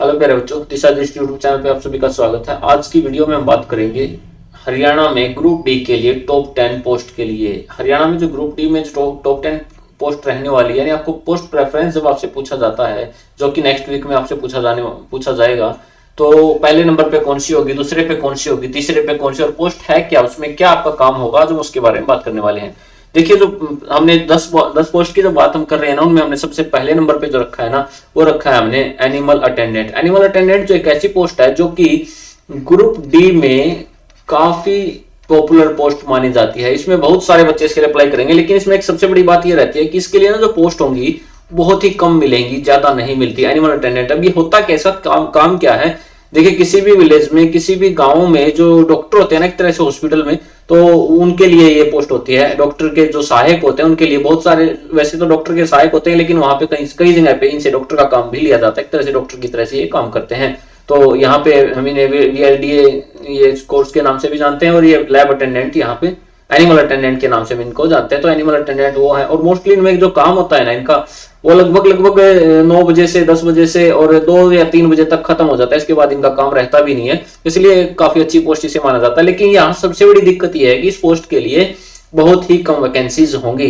Hello प्यारे बच्चों, दिशा दृष्टि यूट्यूब चैनल पे आप सभी का स्वागत है। आज की वीडियो में हम बात करेंगे हरियाणा में ग्रुप डी के लिए टॉप 10 पोस्ट के लिए। हरियाणा में जो ग्रुप डी में जो टॉप 10 पोस्ट रहने वाली है, यानी आपको पोस्ट प्रेफरेंस जब आपसे पूछा जाता है, जो कि नेक्स्ट वीक में आपसे पूछा जाएगा, तो पहले नंबर पे कौन सी होगी, दूसरे पे कौन सी होगी, तीसरे पे कौन सी, और पोस्ट है क्या, उसमें क्या आपका काम होगा, जो उसके बारे में बात करने वाले हैं। देखिए, जो हमने 10 पोस्ट की जो बात हम कर रहे हैं ना, उनमें हमने सबसे पहले नंबर पे जो रखा है ना, वो रखा है हमने एनिमल अटेंडेंट। एनिमल अटेंडेंट जो एक ऐसी पोस्ट है जो कि ग्रुप डी में काफी पॉपुलर पोस्ट मानी जाती है। इसमें बहुत सारे बच्चे इसके लिए अप्लाई करेंगे, लेकिन इसमें एक सबसे बड़ी बात यह रहती है कि इसके लिए ना जो पोस्ट होंगी बहुत ही कम मिलेंगी, ज्यादा नहीं मिलती। एनिमल अटेंडेंट अब ये होता कैसा काम क्या है। देखिए, किसी भी विलेज में, किसी भी गांव में जो डॉक्टर होते हैं ना, एक तरह से हॉस्पिटल में, तो उनके लिए ये पोस्ट होती है। डॉक्टर के जो सहायक होते हैं उनके लिए बहुत सारे, वैसे तो डॉक्टर के सहायक होते हैं, लेकिन वहां पे कई कई जगह पे इनसे डॉक्टर का काम भी लिया जाता है। एक तरह से डॉक्टर की तरह से ये काम करते हैं। तो यहाँ पे हम इन्हें VLDA ये कोर्स के नाम से भी जानते हैं, और ये लैब अटेंडेंट यहाँ पे एनिमल अटेंडेंट के नाम से भी इनको जानते हैं। तो एनिमल अटेंडेंट वो है, और मोस्टली इनमें जो काम होता है ना इनका, वो लगभग 9 बजे से 10 बजे से और 2 या 3 बजे तक खत्म हो जाता है। इसके बाद इनका काम रहता भी नहीं है, इसलिए काफी अच्छी पोस्ट इसे माना जाता है। लेकिन यहाँ सबसे बड़ी दिक्कत यह है कि इस पोस्ट के लिए बहुत ही कम वैकेंसीज होंगी।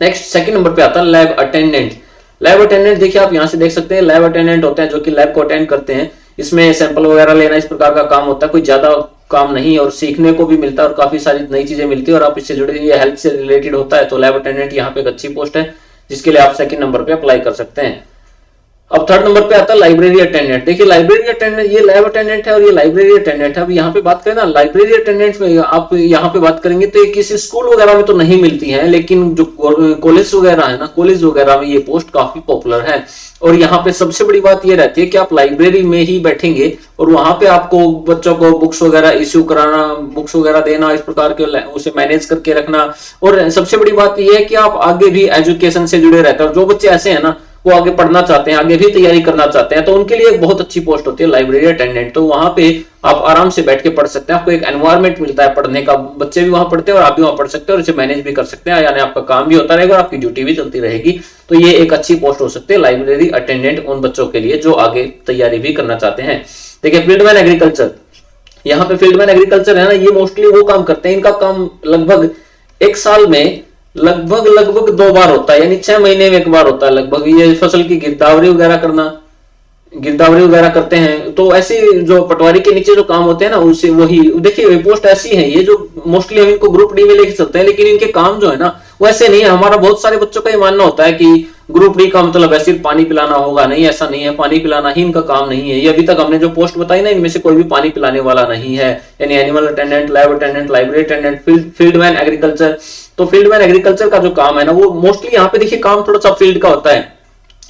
नेक्स्ट सेकंड नंबर पे आता है लैब अटेंडेंट। लैब अटेंडेंट देखिए, आप यहाँ से देख सकते हैं, लैब अटेंडेंट होते हैं जो कि लैब को अटेंड करते हैं। इसमें सैंपल वगैरह लेना, इस प्रकार का काम होता है। कोई ज्यादा काम नहीं, और सीखने को भी मिलता है और काफी सारी नई चीजें मिलती है, और आप इससे जुड़े, ये हेल्थ से रिलेटेड होता है। तो लैब अटेंडेंट यहाँ पे एक अच्छी पोस्ट है जिसके लिए आप सेकंड नंबर पे अप्लाई कर सकते हैं। अब थर्ड नंबर पे आता है लाइब्रेरी अटेंडेंट। देखिए, लाइब्रेरी अटेंडेंट, ये लैब अटेंडेंट है और ये लाइब्रेरी अटेंडेंट है। अब यहाँ पे बात करें ना लाइब्रेरी अटेंडेंट में, आप यहाँ पे बात करेंगे तो ये किसी स्कूल वगैरह में तो नहीं मिलती है, लेकिन जो कॉलेज वगैरह है ना, कॉलेज वगैरह में ये पोस्ट काफी पॉपुलर है। और यहाँ पे सबसे बड़ी बात ये रहती है कि आप लाइब्रेरी में ही बैठेंगे और वहां पे आपको बच्चों को बुक्स वगैरह इश्यू कराना, बुक्स वगैरह देना, इस प्रकार के उसे मैनेज करके रखना। और सबसे बड़ी बात ये है कि आप आगे भी एजुकेशन से जुड़े रहते हैं, और जो बच्चे ऐसे हैं ना, वो आगे पढ़ना चाहते हैं, आगे भी तैयारी करना चाहते हैं, तो उनके लिए एक बहुत अच्छी पोस्ट होती है लाइब्रेरी अटेंडेंट। तो वहां पे आप आराम से बैठ के पढ़ सकते हैं, आपको एक एनवायरमेंट मिलता है पढ़ने का, बच्चे भी वहां पढ़ते हैं और आप भी वहां पढ़ सकते हैं, और इसे मैनेज भी कर सकते हैं, यानी आपका काम भी होता रहेगा और आपकी ड्यूटी भी चलती रहेगी। तो ये एक अच्छी पोस्ट हो सकती है लाइब्रेरी अटेंडेंट उन बच्चों के लिए जो आगे तैयारी भी करना चाहते हैं। देखिए, फील्डमैन एग्रीकल्चर, यहाँ पे फील्डमैन एग्रीकल्चर है ना, ये मोस्टली वो काम करते हैं। इनका काम लगभग एक साल में लगभग 2 बार होता है, यानी 6 महीने में एक बार होता है लगभग। ये फसल की गिरदावरी वगैरह करते हैं। तो ऐसे जो पटवारी के नीचे जो काम होते हैं ना, उसे वही देखिए, पोस्ट ऐसी है ये जो मोस्टली हम इनको ग्रुप डी में लेके चलते हैं, लेकिन इनके काम जो है ना वो ऐसे नहीं है। हमारा बहुत सारे बच्चों का ये मानना होता है कि ग्रुप डी का मतलब है सिर्फ पानी पिलाना होगा। नहीं, ऐसा नहीं है, पानी पिलाना ही इनका काम नहीं है। ये अभी तक हमने जो पोस्ट बताई ना, इनमें से कोई भी पानी पिलाने वाला नहीं है। यानी animal attendant, lab attendant, library attendant, fieldman agriculture. तो फील्डमैन एग्रीकल्चर का जो काम है ना, वो मोस्टली यहाँ पे देखिए काम थोड़ा सा फील्ड का होता है,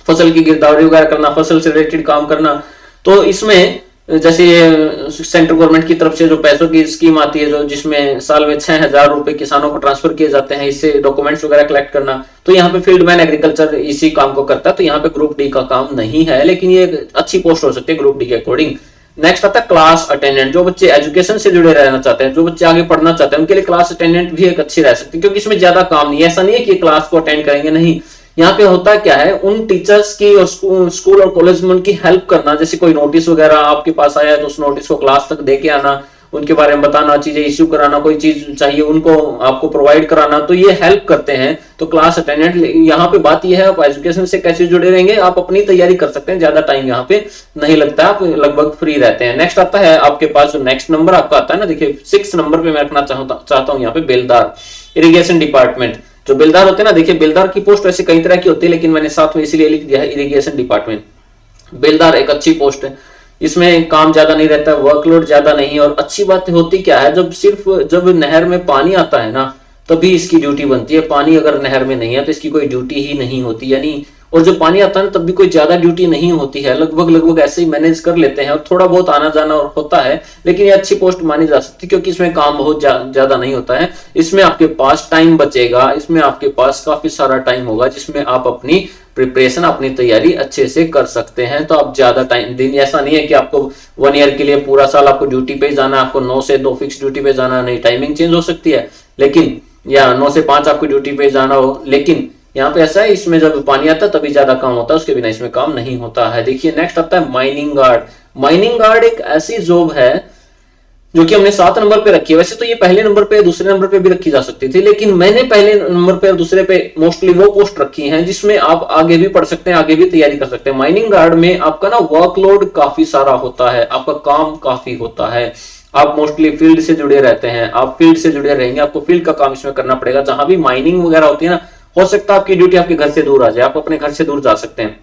फसल की गिरदावरी वगैरह करना, फसल से रिलेटेड काम करना। तो इसमें जैसे ये सेंट्रल गवर्नमेंट की तरफ से जो पैसों की स्कीम आती है, जो जिसमें साल में 6,000 रुपए किसानों को ट्रांसफर किए जाते हैं, इससे डॉक्यूमेंट्स वगैरह कलेक्ट करना, तो यहाँ पे फील्डमैन एग्रीकल्चर इसी काम को करता है। तो यहाँ पे ग्रुप डी का काम नहीं है, लेकिन ये अच्छी पोस्ट हो सकती है ग्रुप डी के अकॉर्डिंग। नेक्स्ट आता है क्लास अटेंडेंट। जो बच्चे एजुकेशन से जुड़े रहना चाहते हैं, जो बच्चे आगे पढ़ना चाहते हैं, उनके लिए क्लास अटेंडेंट भी एक अच्छी रह सकती है, क्योंकि इसमें ज्यादा काम नहीं है। ऐसा नहीं है कि क्लास को अटेंड करेंगे, नहीं। यहाँ पे होता क्या है, उन टीचर्स की और स्कूल और कॉलेज में उनकी हेल्प करना। जैसे कोई नोटिस वगैरह आपके पास आया है तो उस नोटिस को क्लास तक दे के आना, उनके बारे में बताना, चीजें इश्यू कराना, कोई चीज चाहिए उनको आपको प्रोवाइड कराना, तो ये हेल्प करते हैं। तो क्लास अटेंडेंट, यहाँ पे बात यह है, आप एजुकेशन से कैसे जुड़े रहेंगे, आप अपनी तैयारी कर सकते हैं, ज्यादा टाइम यहाँ पे नहीं लगता, आप लगभग फ्री रहते हैं। नेक्स्ट आता है आपके पास, जो नेक्स्ट नंबर आपका आता है ना, देखिए 6 नंबर पे मैं रखना चाहता हूँ यहाँ पे बेलदार, इरिगेशन डिपार्टमेंट। जो बेलदार होते हैं ना, देखिए बेलदार की पोस्ट वैसे कई तरह की होती है, लेकिन मैंने साथ में इसलिए लिख दिया है इरिगेशन डिपार्टमेंट। बेलदार एक अच्छी पोस्ट है, इसमें काम ज्यादा नहीं रहता, वर्कलोड ज्यादा नहीं। और अच्छी बात होती क्या है, जब नहर में पानी आता है ना, तभी इसकी ड्यूटी बनती है। पानी अगर नहर में नहीं है तो इसकी कोई ड्यूटी ही नहीं होती, यानी। और जब पानी आता है ना, तब भी कोई ज्यादा ड्यूटी नहीं होती है, लगभग ऐसे ही मैनेज कर लेते हैं, और थोड़ा बहुत आना जाना होता है। लेकिन ये अच्छी पोस्ट मानी जा सकती है, क्योंकि इसमें काम बहुत ज्यादा नहीं होता है। इसमें आपके पास टाइम बचेगा, इसमें आपके पास काफी सारा टाइम होगा, जिसमें आप अपनी प्रिपरेशन, अपनी तैयारी अच्छे से कर सकते हैं। तो आप ज्यादा टाइम दिन, ऐसा नहीं है कि आपको 1 ईयर के लिए पूरा साल आपको ड्यूटी पे जाना, आपको 9 से 2 फिक्स ड्यूटी पे जाना नहीं। टाइमिंग चेंज हो सकती है, लेकिन या 9 से 5 आपको ड्यूटी पे जाना हो, लेकिन यहाँ पे ऐसा है, इसमें जब पानी आता है तभी ज्यादा काम होता है, उसके बिना इसमें काम नहीं होता है। देखिए नेक्स्ट आता है माइनिंग गार्ड। माइनिंग गार्ड एक ऐसी जॉब है जो कि हमने 7 नंबर पे रखी है। वैसे तो ये पहले नंबर पे दूसरे नंबर पे भी रखी जा सकती थी, लेकिन मैंने पहले नंबर पे और दूसरे पे मोस्टली वो पोस्ट रखी हैं जिसमें आप आगे भी पढ़ सकते हैं, आगे भी तैयारी कर सकते हैं। माइनिंग गार्ड में आपका ना वर्कलोड काफी सारा होता है, आपका काम काफी होता है, आप मोस्टली फील्ड से जुड़े रहते हैं, आप फील्ड से जुड़े रहेंगे, आपको फील्ड का काम इसमें करना पड़ेगा। जहां भी माइनिंग वगैरह होती है ना, हो सकता है आपकी ड्यूटी आपके घर से दूर आ जाए, आप अपने घर से दूर जा सकते हैं।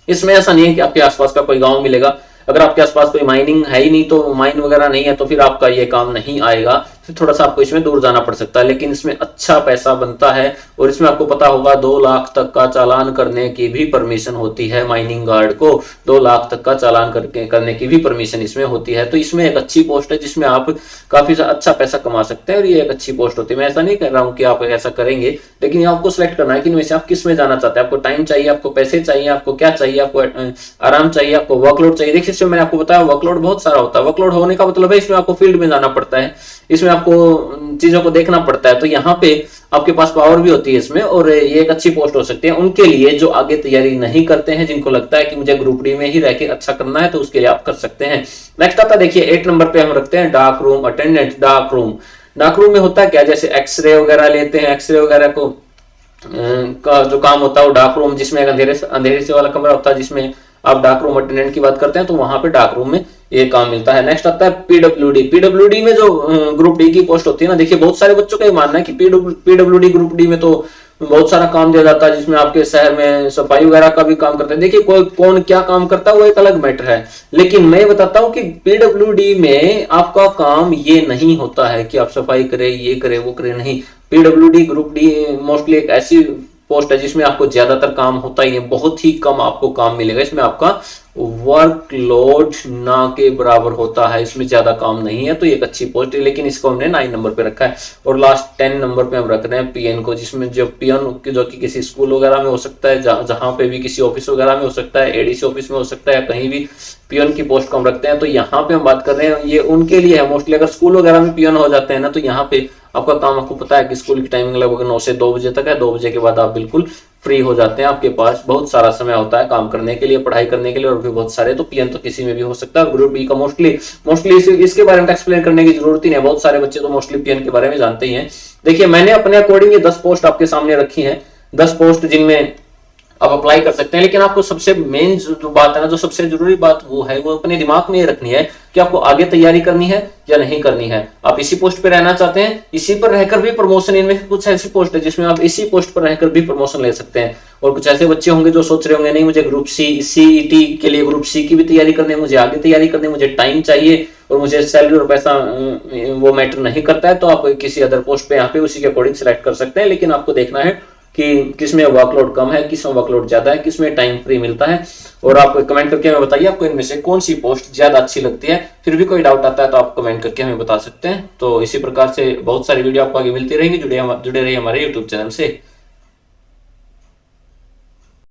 इसमें ऐसा नहीं है कि आपके आसपास का कोई गांव मिलेगा। अगर आपके आसपास कोई माइनिंग है ही नहीं, तो माइन वगैरह नहीं है, तो फिर आपका ये काम नहीं आएगा, फिर थोड़ा सा आपको इसमें दूर जाना पड़ सकता है। लेकिन इसमें अच्छा पैसा बनता है और इसमें आपको पता होगा 2 लाख तक का चालान करने की भी परमिशन होती है। माइनिंग गार्ड को 2 लाख तक का चालान करने की भी परमिशन इसमें होती है। तो इसमें एक अच्छी पोस्ट है जिसमें आप काफी अच्छा पैसा कमा सकते हैं और ये एक अच्छी पोस्ट होती है। मैं ऐसा नहीं कह रहा हूं कि आप ऐसा करेंगे, लेकिन ये आपको सिलेक्ट करना है कि इनमें से आप किस में जाना चाहते हैं। आपको टाइम चाहिए, आपको पैसे चाहिए, आपको क्या चाहिए, आपको आराम चाहिए, आपको वर्कलोड चाहिए। देखिए इसमें मैंने आपको बताया वर्कलोड बहुत सारा होता है। वर्कलोड होने का मतलब है इसमें आपको फील्ड में जाना पड़ता है, इसमें आपको चीजों को देखना पड़ता है। तो यहाँ पे आपके पास पावर भी होती है इसमें, और ये एक अच्छी पोस्ट हो सकती है उनके लिए जो आगे तैयारी नहीं करते हैं, जिनको लगता है कि मुझे ग्रुप डी में ही रह के अच्छा करना है, तो उसके लिए आप कर सकते हैं। नेक्स्ट आता है देखिए 8 नंबर पे हम रखते हैं dark room attendant. Dark room में होता है क्या, जैसे एक्सरे वगैरह लेते हैं, एक्सरे वगैरह को का जो काम होता है वो डार्क रूम, जिसमें एक अंधेरे से वाला कमरा होता है, जिसमें आप डार्क रूम अटेंडेंट की बात करते हैं, तो वहां पे डार्क रूम में ये काम मिलता है। नेक्स्ट आता है पीडब्ल्यूडी। पीडब्ल्यूडी में जो ग्रुप डी की पोस्ट होती है ना, देखिए बहुत सारे बच्चों का ये मानना है कि पीडब्ल्यूडी ग्रुप डी में तो बहुत सारा काम दिया जाता है, जिसमें आपके शहर में सफाई वगैरह का भी काम करते हैं। देखिए कोई कौन क्या काम करता है वो एक अलग मैटर है, लेकिन मैं बताता हूँ कि पीडब्ल्यूडी में आपका काम ये नहीं होता है कि आप सफाई करें, ये करें, वो करें, नहीं। पीडब्ल्यूडी ग्रुप डी मोस्टली एक ऐसी पोस्ट है जिसमें आपको ज्यादातर काम होता ही है, बहुत ही कम आपको काम मिलेगा। इसमें आपका वर्कलोड ना के बराबर होता है, इसमें ज्यादा काम नहीं है, तो एक अच्छी पोस्ट है। लेकिन इसको हमने 9 नंबर पे रखा है। और लास्ट 10 नंबर पे हम रख रहे हैं पीएन को, जिसमें जो पीएन जो कि किसी स्कूल वगैरह में हो सकता है, जहां पे भी किसी ऑफिस वगैरह में हो सकता है, एडीसी ऑफिस में हो सकता है, कहीं भी पीएन की पोस्ट को हम रखते हैं। तो यहाँ पे हम बात कर रहे हैं ये उनके लिए है मोस्टली। अगर स्कूल वगैरह में पीएन हो जाते हैं ना, तो यहाँ पे आपका काम, आपको पता है कि स्कूल की टाइमिंग लगभग 9 से 2 बजे तक है। 2 बजे के बाद आप बिल्कुल फ्री हो जाते हैं, आपके पास बहुत सारा समय होता है काम करने के लिए, पढ़ाई करने के लिए, और भी बहुत सारे। तो पीएन तो किसी में भी हो सकता है। ग्रुप डी का मोस्टली इसके बारे में एक्सप्लेन करने की जरूरत ही नहीं है, बहुत सारे बच्चे तो मोस्टली पीएन के बारे में जानते ही हैं। देखिए मैंने अपने अकॉर्डिंग ये 10 पोस्ट आपके सामने रखी है, 10 पोस्ट जिनमें आप अप्लाई कर सकते हैं। लेकिन आपको सबसे मेन जो बात है ना, जो सबसे जरूरी बात वो है, वो अपने दिमाग में ये रखनी है कि आपको आगे तैयारी करनी है या नहीं करनी है। आप इसी पोस्ट पे रहना चाहते हैं, इसी पर रहकर भी प्रमोशन, इनमें कुछ ऐसी पोस्ट है जिसमें आप इसी पोस्ट पर रहकर भी प्रमोशन ले सकते हैं। और कुछ ऐसे बच्चे होंगे जो सोच रहे होंगे नहीं मुझे ग्रुप सीईटी के लिए ग्रुप सी की भी तैयारी करनी है, मुझे आगे तैयारी करनी है, मुझे टाइम चाहिए और मुझे सैलरी और पैसा वो मैटर नहीं करता है, तो आप किसी अदर पोस्ट पे यहाँ पे उसी के अकॉर्डिंग सिलेक्ट कर सकते हैं। लेकिन आपको देखना है कि किसमें वर्कलोड कम है, किसमें वर्कलोड ज्यादा है, किसमें टाइम फ्री मिलता है। और आप कमेंट करके हमें बताइए आपको इनमें से कौन सी पोस्ट ज्यादा अच्छी लगती है। फिर भी कोई डाउट आता है तो आप कमेंट करके हमें बता सकते हैं। तो इसी प्रकार से बहुत सारी वीडियो आपको आगे मिलती रहेंगी। जुड़े रहिए हमारे यूट्यूब चैनल से।